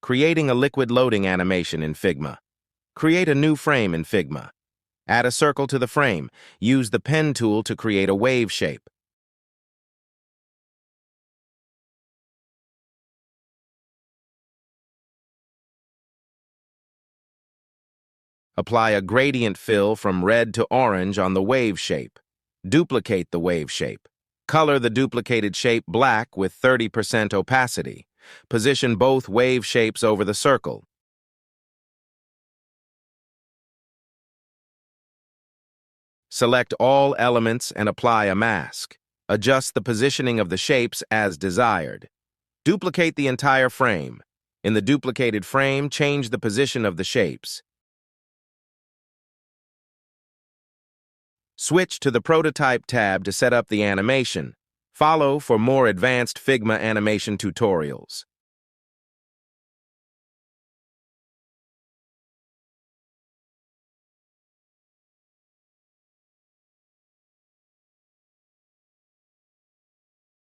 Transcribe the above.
Creating a liquid loading animation in Figma. Create a new frame in Figma. Add a circle to the frame. Use the pen tool to create a wave shape. Apply a gradient fill from red to orange on the wave shape. Duplicate the wave shape. Color the duplicated shape black with 30% opacity. Position both wave shapes over the circle. Select all elements and apply a mask. Adjust the positioning of the shapes as desired. Duplicate the entire frame. In the duplicated frame, change the position of the shapes. Switch to the Prototype tab to set up the animation. Follow for more advanced Figma animation tutorials.